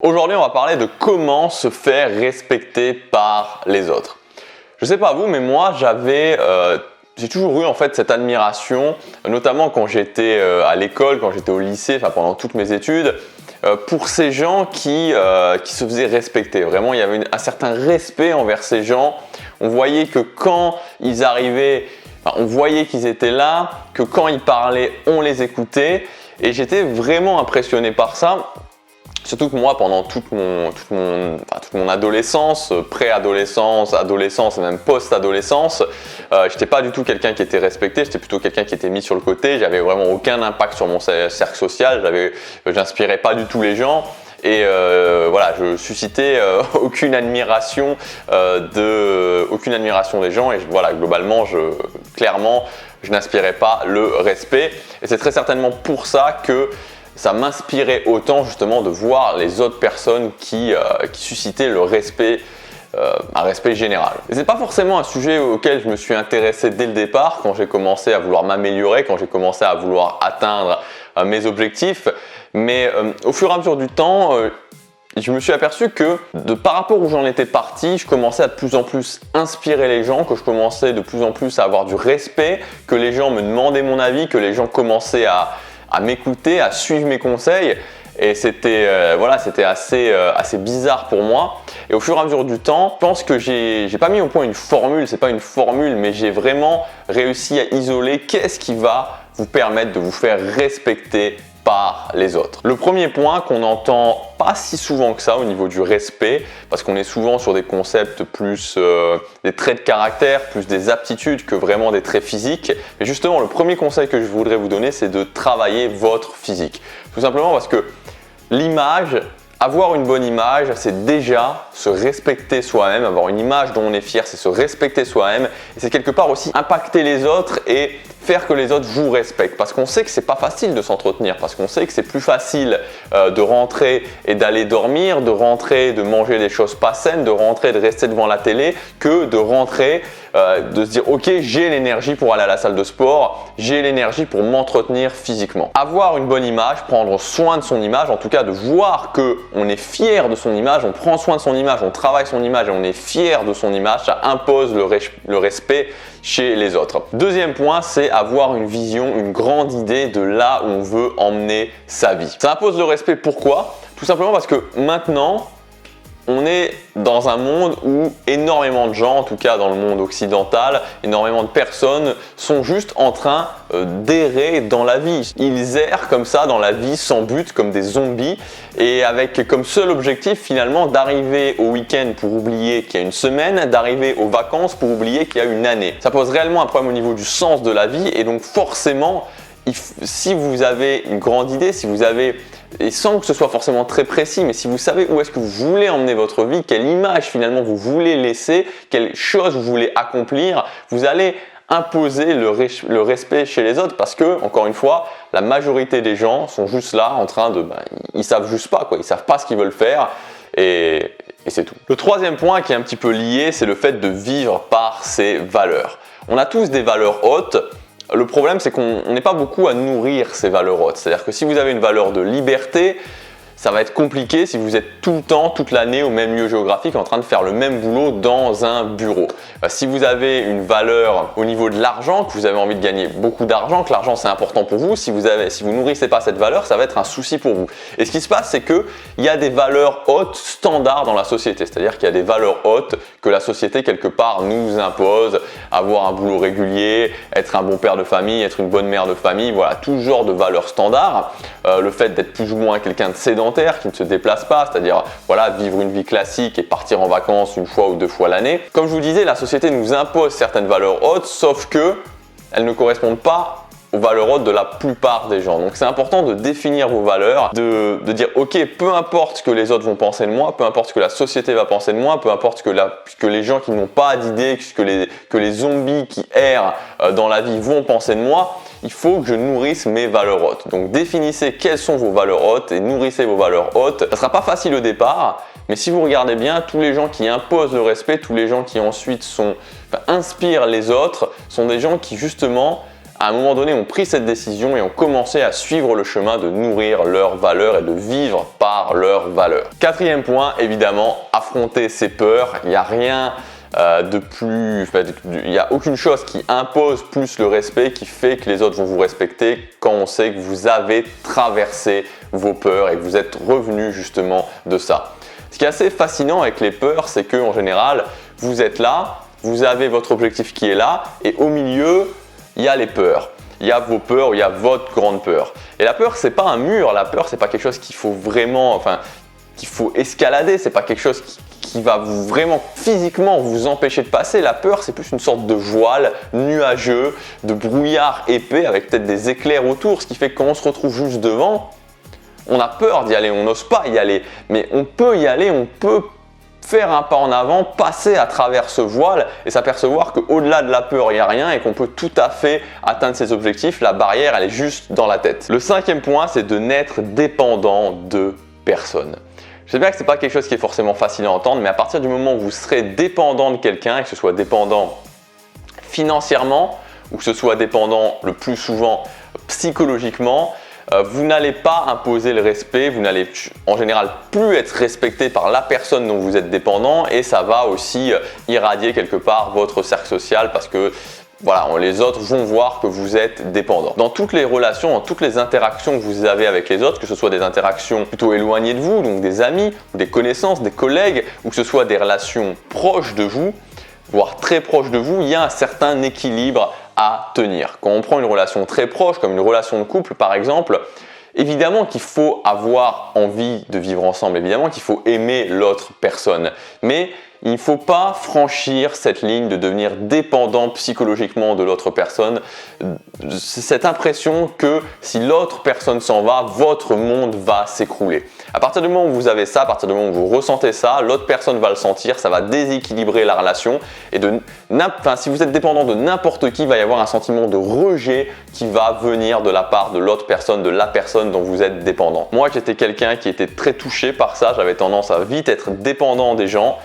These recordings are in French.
Aujourd'hui, on va parler de comment se faire respecter par les autres. Je sais pas vous, mais moi, j'ai toujours eu en fait cette admiration, notamment quand j'étais à l'école, quand j'étais au lycée, enfin pendant toutes mes études, pour ces gens qui se faisaient respecter. Vraiment, il y avait un certain respect envers ces gens. On voyait que quand ils arrivaient, on voyait qu'ils étaient là, que quand ils parlaient, on les écoutait. Et j'étais vraiment impressionné par ça. Surtout que moi, pendant toute mon adolescence, préadolescence, adolescence et même post-adolescence, j'étais pas du tout quelqu'un qui était respecté, j'étais plutôt quelqu'un qui était mis sur le côté, j'avais vraiment aucun impact sur mon cercle social, j'inspirais pas du tout les gens. Et voilà, je suscitais aucune admiration des gens et voilà, globalement, clairement, je n'inspirais pas le respect. Et c'est très certainement pour ça que ça m'inspirait autant justement de voir les autres personnes qui suscitaient le respect, un respect général. Et c'est pas forcément un sujet auquel je me suis intéressé dès le départ, quand j'ai commencé à vouloir m'améliorer, quand j'ai commencé à vouloir atteindre mes objectifs, mais au fur et à mesure du temps, je me suis aperçu que par rapport où j'en étais parti, je commençais à de plus en plus inspirer les gens, que je commençais de plus en plus à avoir du respect, que les gens me demandaient mon avis, que les gens commençaient à m'écouter, à suivre mes conseils, et c'était assez bizarre pour moi. Et au fur et à mesure du temps, je pense que j'ai pas mis au point une formule, c'est pas une formule, mais j'ai vraiment réussi à isoler qu'est-ce qui va vous permettre de vous faire respecter par les autres. Le premier point qu'on n'entend pas si souvent que ça au niveau du respect, parce qu'on est souvent sur des concepts plus des traits de caractère, plus des aptitudes que vraiment des traits physiques. Mais justement, le premier conseil que je voudrais vous donner, c'est de travailler votre physique. Tout simplement parce que l'image, avoir une bonne image, c'est déjà se respecter soi-même. Avoir une image dont on est fier, c'est se respecter soi-même. Et c'est quelque part aussi impacter les autres et faire que les autres vous respectent. Parce qu'on sait que c'est pas facile de s'entretenir. Parce qu'on sait que c'est plus facile de rentrer et d'aller dormir, de rentrer, de manger des choses pas saines, de rentrer et de rester devant la télé, que de rentrer, de se dire ok, j'ai l'énergie pour aller à la salle de sport, j'ai l'énergie pour m'entretenir physiquement. Avoir une bonne image, prendre soin de son image, en tout cas de voir qu'on est fier de son image, on prend soin de son image, on travaille son image et on est fier de son image, ça impose le respect chez les autres. Deuxième point, c'est avoir une vision, une grande idée de là où on veut emmener sa vie. Ça impose le respect, pourquoi? Tout simplement parce que maintenant, on est dans un monde où énormément de gens, en tout cas dans le monde occidental, énormément de personnes sont juste en train d'errer dans la vie. Ils errent comme ça dans la vie sans but, comme des zombies, et avec comme seul objectif finalement d'arriver au week-end pour oublier qu'il y a une semaine, d'arriver aux vacances pour oublier qu'il y a une année. Ça pose réellement un problème au niveau du sens de la vie, et donc forcément, si vous avez une grande idée, si vous avez, et sans que ce soit forcément très précis, mais si vous savez où est-ce que vous voulez emmener votre vie, quelle image finalement vous voulez laisser, quelle chose vous voulez accomplir, vous allez imposer le respect chez les autres, parce que, encore une fois, la majorité des gens sont juste là en train de, ils savent juste pas quoi, ils savent pas ce qu'ils veulent faire, et c'est tout. Le troisième point qui est un petit peu lié, c'est le fait de vivre par ses valeurs. On a tous des valeurs hautes. Le problème, c'est qu'on n'est pas beaucoup à nourrir ces valeurs hautes. C'est-à-dire que si vous avez une valeur de liberté, ça va être compliqué si vous êtes tout le temps, toute l'année au même lieu géographique en train de faire le même boulot dans un bureau. Si vous avez une valeur au niveau de l'argent, que vous avez envie de gagner beaucoup d'argent, que l'argent c'est important pour vous, si vous nourrissez pas cette valeur, ça va être un souci pour vous. Et ce qui se passe, c'est qu'il y a des valeurs hautes standards dans la société. C'est-à-dire qu'il y a des valeurs hautes que la société quelque part nous impose. Avoir un boulot régulier, être un bon père de famille, être une bonne mère de famille, voilà, tout genre de valeurs standards. Le fait d'être plus ou moins quelqu'un de sédentaire, qui ne se déplace pas, c'est-à-dire voilà, vivre une vie classique et partir en vacances une fois ou deux fois l'année. Comme je vous disais, la société nous impose certaines valeurs hautes, sauf que elles ne correspondent pas aux valeurs hautes de la plupart des gens. Donc c'est important de définir vos valeurs, de dire ok, peu importe ce que les autres vont penser de moi, peu importe ce que la société va penser de moi, peu importe ce que les gens qui n'ont pas d'idée, que les zombies qui errent dans la vie vont penser de moi, il faut que je nourrisse mes valeurs hautes. Donc définissez quelles sont vos valeurs hautes et nourrissez vos valeurs hautes. Ça ne sera pas facile au départ, mais si vous regardez bien, tous les gens qui imposent le respect, tous les gens qui ensuite inspirent les autres, sont des gens qui justement à un moment donné, ont pris cette décision et ont commencé à suivre le chemin de nourrir leurs valeurs et de vivre par leurs valeurs. Quatrième point, évidemment, affronter ses peurs. Il n'y a rien de plus, il n'y a aucune chose qui impose plus le respect, qui fait que les autres vont vous respecter quand on sait que vous avez traversé vos peurs et que vous êtes revenu justement de ça. Ce qui est assez fascinant avec les peurs, c'est qu'en général, vous êtes là, vous avez votre objectif qui est là et au milieu, il y a les peurs. Il y a vos peurs, il y a votre grande peur. Et la peur, c'est pas un mur, la peur, c'est pas quelque chose qu'il faut vraiment, qu'il faut escalader, c'est pas quelque chose qui va vraiment physiquement vous empêcher de passer. La peur, c'est plus une sorte de voile nuageux, de brouillard épais avec peut-être des éclairs autour, ce qui fait que quand on se retrouve juste devant, on a peur d'y aller, on n'ose pas y aller, mais on peut y aller, on peut faire un pas en avant, passer à travers ce voile et s'apercevoir qu'au-delà de la peur, il n'y a rien et qu'on peut tout à fait atteindre ses objectifs. La barrière, elle est juste dans la tête. Le cinquième point, c'est de n'être dépendant de personne. Je sais bien que ce n'est pas quelque chose qui est forcément facile à entendre, mais à partir du moment où vous serez dépendant de quelqu'un, et que ce soit dépendant financièrement ou que ce soit dépendant le plus souvent psychologiquement, vous n'allez pas imposer le respect, vous n'allez en général plus être respecté par la personne dont vous êtes dépendant et ça va aussi irradier quelque part votre cercle social parce que voilà, les autres vont voir que vous êtes dépendant. Dans toutes les relations, dans toutes les interactions que vous avez avec les autres, que ce soit des interactions plutôt éloignées de vous, donc des amis ou des connaissances, des collègues, ou que ce soit des relations proches de vous, voire très proches de vous, il y a un certain équilibre à tenir. Quand on prend une relation très proche, comme une relation de couple par exemple, évidemment qu'il faut avoir envie de vivre ensemble, évidemment qu'il faut aimer l'autre personne, mais il ne faut pas franchir cette ligne de devenir dépendant psychologiquement de l'autre personne. Cette impression que si l'autre personne s'en va, votre monde va s'écrouler. À partir du moment où vous avez ça, à partir du moment où vous ressentez ça, l'autre personne va le sentir, ça va déséquilibrer la relation. Et si vous êtes dépendant de n'importe qui, il va y avoir un sentiment de rejet qui va venir de la part de l'autre personne, de la personne dont vous êtes dépendant. Moi, j'étais quelqu'un qui était très touché par ça, j'avais tendance à vite être dépendant des gens.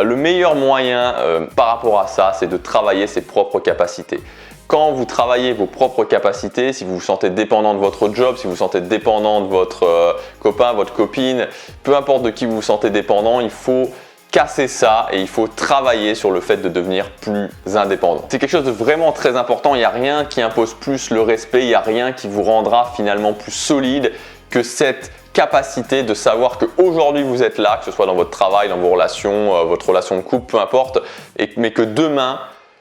Le meilleur moyen par rapport à ça, c'est de travailler ses propres capacités. Quand vous travaillez vos propres capacités, si vous vous sentez dépendant de votre job, si vous vous sentez dépendant de votre copain, votre copine, peu importe de qui vous vous sentez dépendant, il faut casser ça et il faut travailler sur le fait de devenir plus indépendant. C'est quelque chose de vraiment très important, il n'y a rien qui impose plus le respect, il n'y a rien qui vous rendra finalement plus solide que cette capacité de savoir qu'aujourd'hui vous êtes là, que ce soit dans votre travail, dans vos relations, votre relation de couple, peu importe, mais que demain,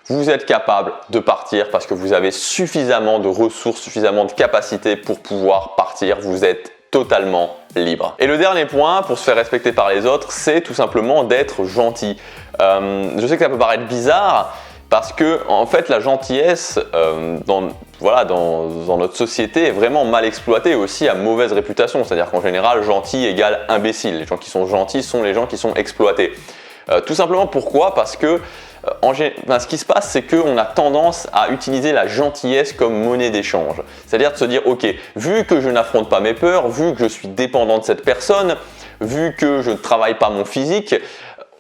vous êtes capable de partir parce que vous avez suffisamment de ressources, suffisamment de capacités pour pouvoir partir. Vous êtes totalement libre. Et le dernier point pour se faire respecter par les autres, c'est tout simplement d'être gentil. Je sais que ça peut paraître bizarre parce que en fait la gentillesse dans notre société est vraiment mal exploitée et aussi à mauvaise réputation. C'est-à-dire qu'en général, gentil égale imbécile. Les gens qui sont gentils sont les gens qui sont exploités. Tout simplement pourquoi ? Parce que ce qui se passe, c'est qu'on a tendance à utiliser la gentillesse comme monnaie d'échange. C'est-à-dire de se dire, ok, vu que je n'affronte pas mes peurs, vu que je suis dépendant de cette personne, vu que je ne travaille pas mon physique,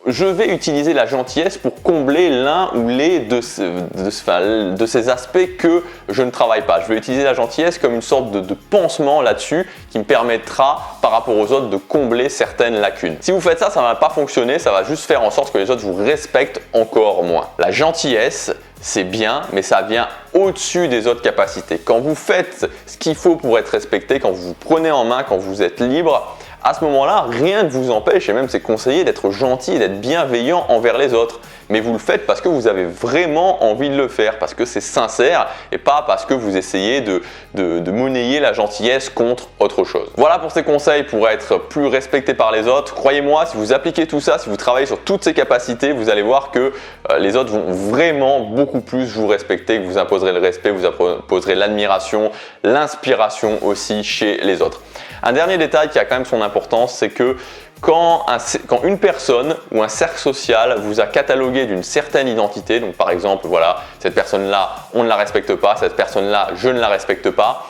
je vais utiliser la gentillesse pour combler l'un ou les de ces aspects que je ne travaille pas. Je vais utiliser la gentillesse comme une sorte de pansement là-dessus qui me permettra par rapport aux autres de combler certaines lacunes. Si vous faites ça, ça ne va pas fonctionner, ça va juste faire en sorte que les autres vous respectent encore moins. La gentillesse, c'est bien, mais ça vient au-dessus des autres capacités. Quand vous faites ce qu'il faut pour être respecté, quand vous vous prenez en main, quand vous êtes libre, à ce moment-là, rien ne vous empêche, et même c'est conseillé d'être gentil et d'être bienveillant envers les autres. Mais vous le faites parce que vous avez vraiment envie de le faire, parce que c'est sincère et pas parce que vous essayez de monnayer la gentillesse contre autre chose. Voilà pour ces conseils pour être plus respecté par les autres. Croyez-moi, si vous appliquez tout ça, si vous travaillez sur toutes ces capacités, vous allez voir que les autres vont vraiment beaucoup plus vous respecter, que vous imposerez le respect, vous imposerez l'admiration, l'inspiration aussi chez les autres. Un dernier détail qui a quand même son importance, c'est que quand une personne ou un cercle social vous a catalogué d'une certaine identité, donc par exemple, voilà, cette personne-là, on ne la respecte pas, cette personne-là, je ne la respecte pas,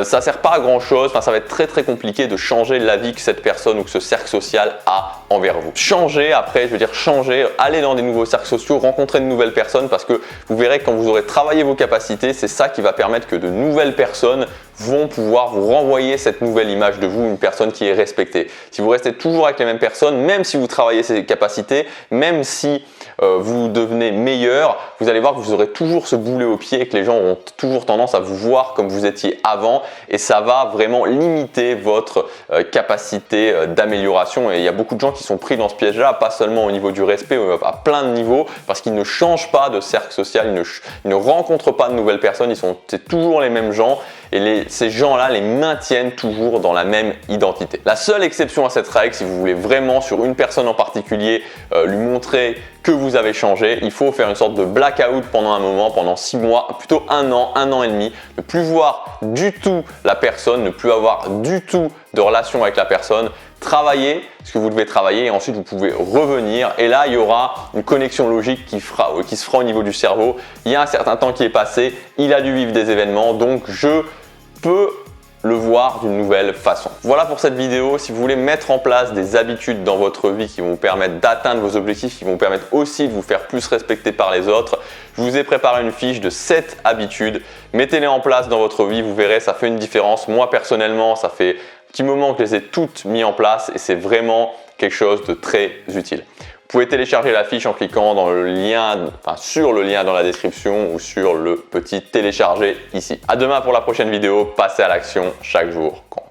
ça sert pas à grand chose, ça va être très compliqué de changer l'avis que cette personne ou que ce cercle social a envers vous. Changer après, je veux dire changer, aller dans des nouveaux cercles sociaux, rencontrer de nouvelles personnes parce que vous verrez que quand vous aurez travaillé vos capacités, c'est ça qui va permettre que de nouvelles personnes vont pouvoir vous renvoyer cette nouvelle image de vous, une personne qui est respectée. Si vous restez toujours avec les mêmes personnes, même si vous travaillez ces capacités, même si vous devenez meilleur, vous allez voir que vous aurez toujours ce boulet au pied et que les gens auront toujours tendance à vous voir comme vous étiez avant et ça va vraiment limiter votre capacité d'amélioration. Et il y a beaucoup de gens qui sont pris dans ce piège-là, pas seulement au niveau du respect, à plein de niveaux, parce qu'ils ne changent pas de cercle social, ils ne rencontrent pas de nouvelles personnes, c'est toujours les mêmes gens et ces gens-là les maintiennent toujours dans la même identité. La seule exception à cette règle, si vous voulez vraiment sur une personne en particulier lui montrer que vous avez changé, il faut faire une sorte de blackout pendant un moment, pendant 6 mois, plutôt un an et demi, ne plus voir du tout la personne, ne plus avoir du tout de relation avec la personne, travailler ce que vous devez travailler et ensuite vous pouvez revenir et là il y aura une connexion logique qui se fera au niveau du cerveau. Il y a un certain temps qui est passé, il a dû vivre des événements, donc je peux le voir d'une nouvelle façon. Voilà pour cette vidéo. Si vous voulez mettre en place des habitudes dans votre vie qui vont vous permettre d'atteindre vos objectifs, qui vont vous permettre aussi de vous faire plus respecter par les autres, je vous ai préparé une fiche de 7 habitudes. Mettez-les en place dans votre vie, vous verrez, ça fait une différence. Moi personnellement, ça fait un petit moment que je les ai toutes mis en place et c'est vraiment quelque chose de très utile. Vous pouvez télécharger la fiche en cliquant dans le lien, sur le lien dans la description ou sur le petit télécharger ici. À demain pour la prochaine vidéo. Passez à l'action, chaque jour compte.